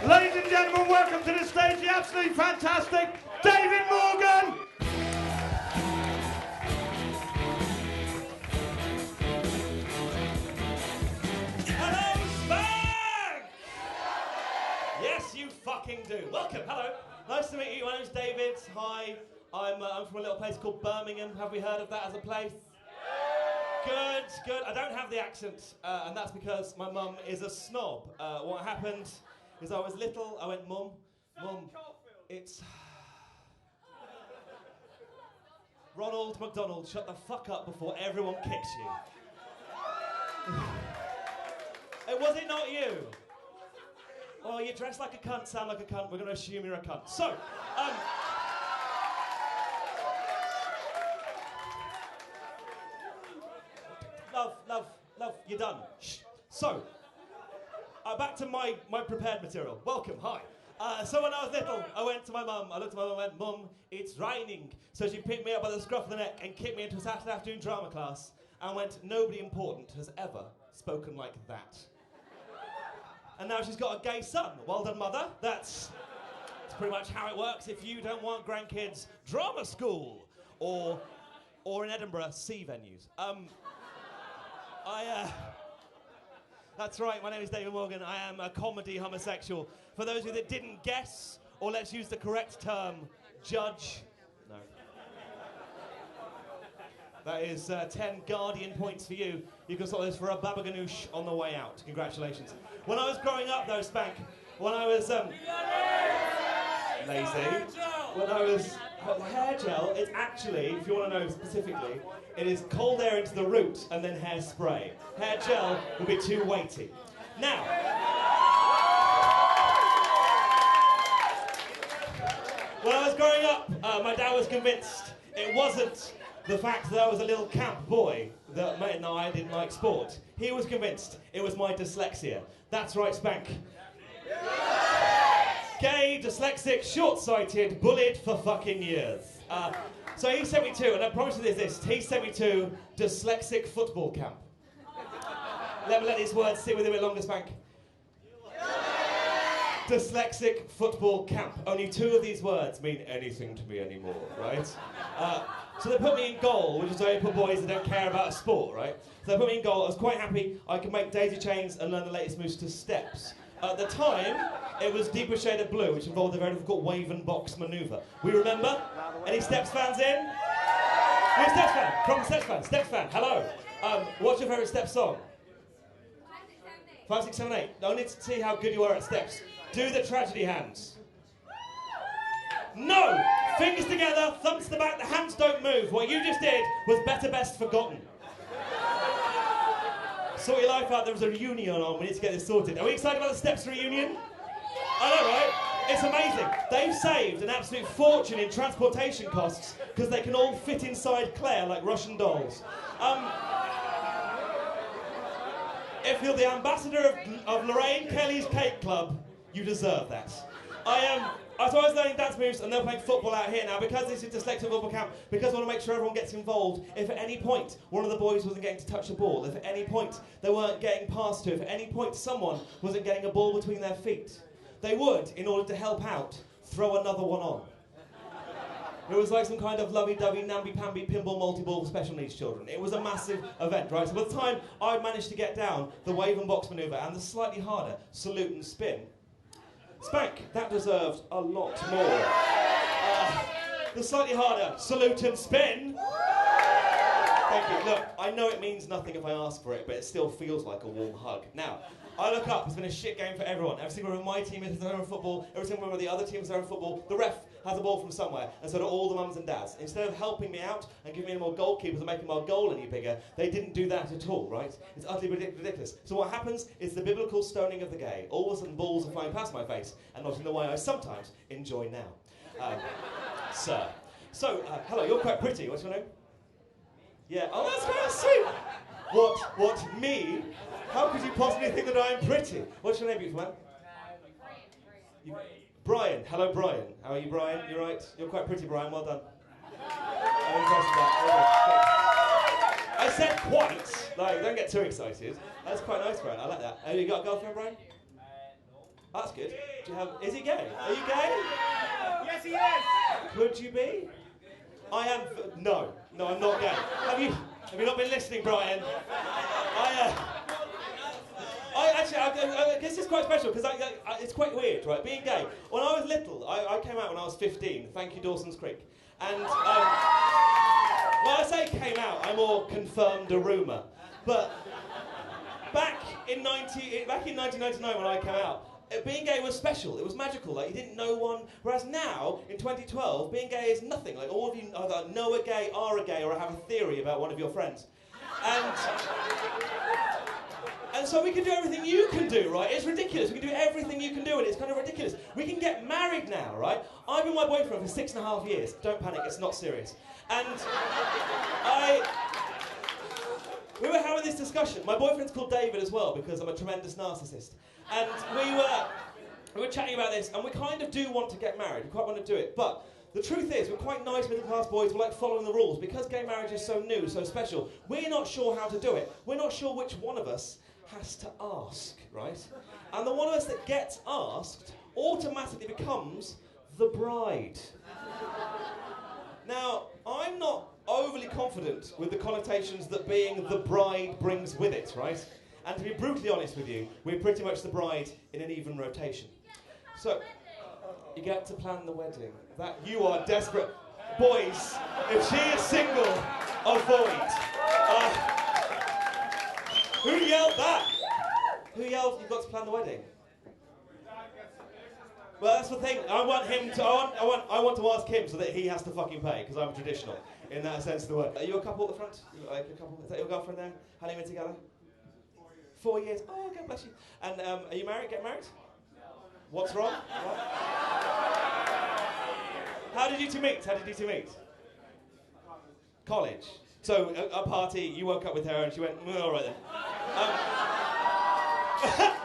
Ladies and gentlemen, welcome to the stage, the absolutely fantastic David Morgan. Hello, Spank! Yes, you fucking do. Welcome, hello. Nice to meet you. My name's David. Hi. I'm from a little place called Birmingham. Have we heard of that as a place? Good, good. I don't have the accent, and that's because my mum is a snob. What happened is I was little, I went, Mum, it's... Ronald McDonald, shut the fuck up before everyone kicks you. Was it not you? Well, you dress like a cunt, sound like a cunt, we're going to assume you're a cunt. So, Love, you're done. Shh. So, back to my prepared material. Welcome, hi. So when I was little, I went to my mum, I looked at my mum and went, Mum, it's raining. So she picked me up by the scruff of the neck and kicked me into a Saturday afternoon drama class and went, nobody important has ever spoken like that. And now she's got a gay son. Well done, mother. That's pretty much how it works if you don't want grandkids. Drama school or in Edinburgh, C venues. That's right, my name is David Morgan. I am a comedy homosexual. For those of you that didn't guess, or let's use the correct term, judge. No. That is 10 Guardian points for you. You can sort this for a babaganoosh on the way out. Congratulations. When I was growing up though, Spank, when I was lazy, when I was hair gel, it's actually, if you want to know specifically, it is cold air into the root and then hairspray. Hair gel will be too weighty. Now, when I was growing up, my dad was convinced it wasn't the fact that I was a little camp boy that meant that I didn't like sport. He was convinced it was my dyslexia. That's right, Spank. Gay, dyslexic, short-sighted, bullied for fucking years. So he sent me to, and I promise you this, he sent me to dyslexic football camp. Let these words sit with you a bit longer, Spank. Dyslexic football camp. Only two of these words mean anything to me anymore, right? So they put me in goal, which is only for boys that don't care about sport, right? So they put me in goal. I was quite happy I could make daisy chains and learn the latest moves to steps. At the time, it was deeper shade of blue, which involved a very difficult wave and box manoeuvre. We remember? Any Steps fans in? Who's Steps fan? From Steps fan. Steps fan, hello. What's your favourite Steps song? 5, 6, 7, 8. I need to see how good you are at Steps. Do the tragedy hands. No! Fingers together, thumbs to the back, the hands don't move. What you just did was better best forgotten. Sort your life out, there was a reunion on, we need to get this sorted. Are we excited about the Steps reunion? I know, right? It's amazing. They've saved an absolute fortune in transportation costs because they can all fit inside Claire like Russian dolls. If you're the ambassador of Lorraine Kelly's Cake Club, you deserve that. So I was learning dance moves and they're playing football out here now because this is dyslexic football camp, because I want to make sure everyone gets involved. If at any point one of the boys wasn't getting to touch the ball, if at any point they weren't getting passed to, if at any point someone wasn't getting a ball between their feet, they would, in order to help out, throw another one on. It was like some kind of lovey-dovey, namby-pamby pinball multi-ball for special needs children. It was a massive event, right? So by the time I managed to get down the wave and box manoeuvre and the slightly harder salute and spin, Spank, that deserved a lot more. The slightly harder salute and spin. Thank you. Look, I know it means nothing if I ask for it, but it still feels like a warm hug. Now, I look up, it's been a shit game for everyone. Every single member of my team has their own football, every single member of the other team has their own football. The ref has a ball from somewhere, and so do all the mums and dads. Instead of helping me out and giving me any more goalkeepers and making my goal any bigger, they didn't do that at all, right? It's utterly ridiculous. So what happens is the biblical stoning of the gay. All of a sudden balls are flying past my face, and not in the way I sometimes enjoy now. Sir. So, hello, you're quite pretty. What's your name? Yeah, oh, that's quite sweet. What, me? How could you possibly think that I'm pretty? What's your name, beautiful man? Brian. Hello, Brian. How are you, Brian? You right? You're quite pretty, Brian. Well done. I'm impressed with that. I said quite. Like, don't get too excited. That's quite nice, Brian. I like that. Have you got a girlfriend, Brian? That's good. Do you have? Is he gay? Are you gay? Yes, he is. Could you be? I am. No, I'm not gay. Have you not been listening, Brian? I guess it's quite special because it's quite weird, right? Being gay. When I was little, I came out when I was 15. Thank you, Dawson's Creek. And well, I say came out. I more confirmed a rumour. But back in 1999 when I came out, being gay was special. It was magical. Like, you didn't know one. Whereas now, in 2012, being gay is nothing. Like, all of you either know a gay, are a gay, or have a theory about one of your friends. And so we can do everything you can do, right? It's ridiculous. We can do everything you can do, and it's kind of ridiculous. We can get married now, right? I've been with my boyfriend for 6.5 years. Don't panic, it's not serious. And we were having this discussion. My boyfriend's called David as well, because I'm a tremendous narcissist. And we were chatting about this, and we kind of do want to get married. We quite want to do it. But the truth is, we're quite nice middle-class boys. We like following the rules. Because gay marriage is so new, so special, we're not sure how to do it. We're not sure which one of us has to ask, right? And the one of us that gets asked automatically becomes the bride. Now, I'm not overly confident with the connotations that being the bride brings with it, right? And to be brutally honest with you, we're pretty much the bride in an even rotation. So, you get to plan the wedding. That you are desperate. Boys, if she is single, avoid. Who yelled that? Who yelled you've got to plan the wedding? Well, that's the thing. I want to ask him so that he has to fucking pay, because I'm traditional in that sense of the word. Are you a couple at the front? Like a couple? Is that your girlfriend there? Honeymoon together? 4 years. Oh, God bless you. And are you married? Get married? What's wrong? What? How did you two meet? College. So a party. You woke up with her and she went, all right then.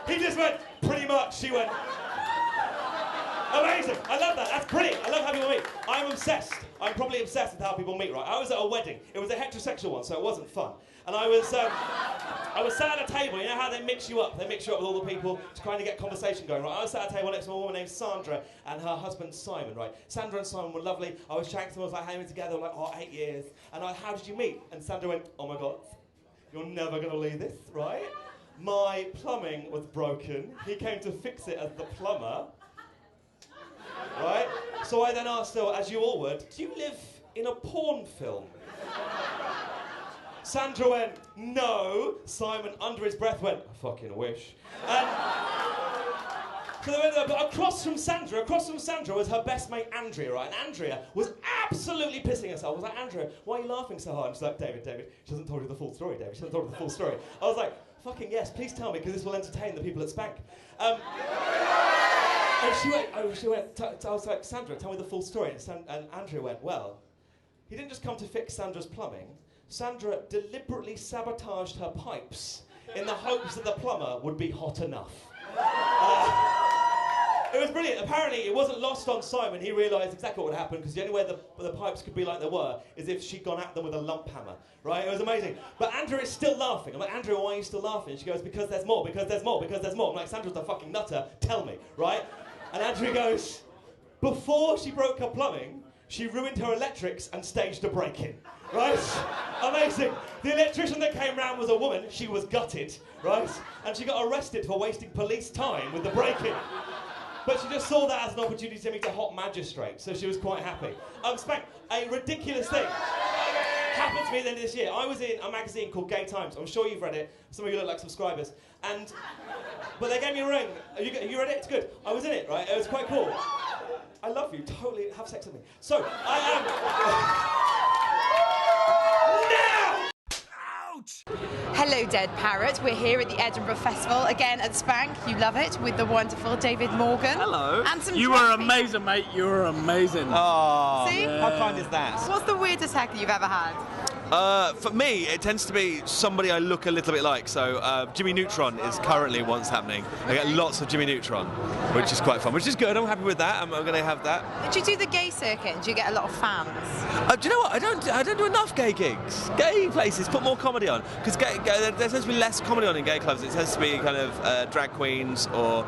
He just went, pretty much. She went, amazing. I love that. That's brilliant. I love how people meet. I'm obsessed. I'm probably obsessed with how people meet, right? I was at a wedding. It was a heterosexual one, so it wasn't fun. And I was sat at a table. You know how they mix you up? They mix you up with all the people to kind of get conversation going, right? I was sat at a table next to a woman named Sandra and her husband Simon, right? Sandra and Simon were lovely. I was chatting to them. I was like, how many together? Like, 8 years. And how did you meet? And Sandra went, oh my God, you're never going to believe this, right? My plumbing was broken. He came to fix it as the plumber. Right? So I then asked her, as you all would, do you live in a porn film? Sandra went, no. Simon, under his breath, went, I fucking wish. And so they went there, but across from Sandra was her best mate, Andrea, right? And Andrea was absolutely pissing herself. I was like, Andrea, why are you laughing so hard? And she's like, David, she hasn't told you the full story, David. She hasn't told you the full story. I was like, fucking yes, please tell me, because this will entertain the people at Spank. And she went, I was like, Sandra, tell me the full story. And Andrea went, well, he didn't just come to fix Sandra's plumbing. Sandra deliberately sabotaged her pipes in the hopes that the plumber would be hot enough. It was brilliant. Apparently, it wasn't lost on Simon. He realised exactly what would happen, because the only way the pipes could be like they were is if she'd gone at them with a lump hammer, right? It was amazing. But Andrea is still laughing. I'm like, Andrea, why are you still laughing? She goes, because there's more, because there's more, because there's more. I'm like, Sandra's a fucking nutter. Tell me, right? And Andrea goes, before she broke her plumbing, she ruined her electrics and staged a break-in, right? Amazing. The electrician that came round was a woman. She was gutted, right? And she got arrested for wasting police time with the break-in. But she just saw that as an opportunity to meet a hot magistrate, so she was quite happy. Spank, a ridiculous thing happened to me at the end of this year. I was in a magazine called Gay Times. I'm sure you've read it. Some of you look like subscribers. But they gave me a ring. You read it? It's good. I was in it, right? It was quite cool. I love you. Totally have sex with me. So, I am... Now! Ouch! Hello, Dead Parrot. We're here at the Edinburgh Festival, again at Spank. You love it, with the wonderful David Morgan. Hello. And some You were amazing, mate. You were amazing. Oh, See? how kind is that? What's the weirdest haircut you've ever had? For me, it tends to be somebody I look a little bit like. So Jimmy Neutron is currently what's happening. I get lots of Jimmy Neutron, which is quite fun, which is good. I'm happy with that. I'm going to have that. Do you do the gay circuit? Do you get a lot of fans? Do you know what? I don't do enough gay gigs. Gay places put more comedy on, because there tends to be less comedy on in gay clubs. It tends to be kind of drag queens or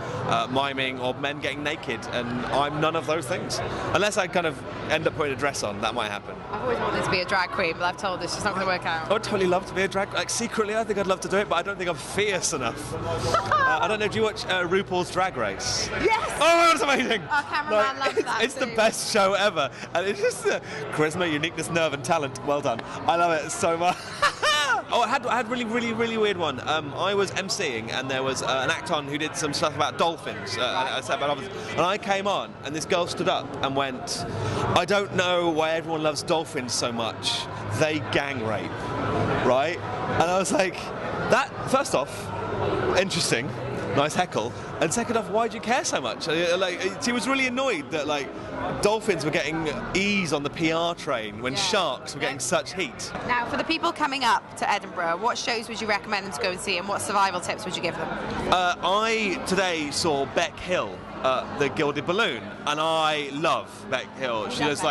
miming or men getting naked, and I'm none of those things. Unless I kind of end up putting a dress on, that might happen. I've always wanted to be a drag queen, but I've told her she's not going to work out. I would totally love to be a drag. Like secretly, I think I'd love to do it, but I don't think I'm fierce enough. I don't know. Do you watch RuPaul's Drag Race? Yes. Oh, that's amazing. Our cameraman loves that. It's too. the best show ever, and it's just charisma, uniqueness, nerve, and talent. Well done. I love it so much. Oh, I had a really weird one. I was emceeing, and there was an act on who did some stuff about dolphins. And I came on, and this girl stood up and went, "I don't know why everyone loves dolphins so much. They gang rape," right? And I was like, that. First off, interesting. Nice heckle. And second off, why do you care so much? She was really annoyed that dolphins were getting ease on the PR train when sharks were getting such heat. Now, for the people coming up to Edinburgh, what shows would you recommend them to go and see, and what survival tips would you give them? I today saw Beck Hill, the Gilded Balloon, and I love Beck Hill. She does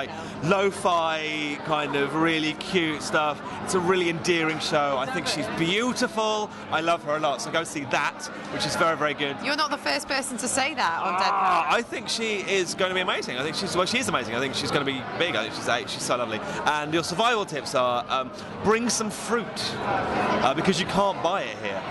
lo-fi kind of really cute stuff. It's a really endearing show. I think she's beautiful. I love her a lot, so go see that, which is very good. You're not the first person to say that on Dead Parrot. I think she is going to be amazing. I think she is amazing. I think she's going to be big. I think she's so lovely. And your survival tips are bring some fruit, because you can't buy it here.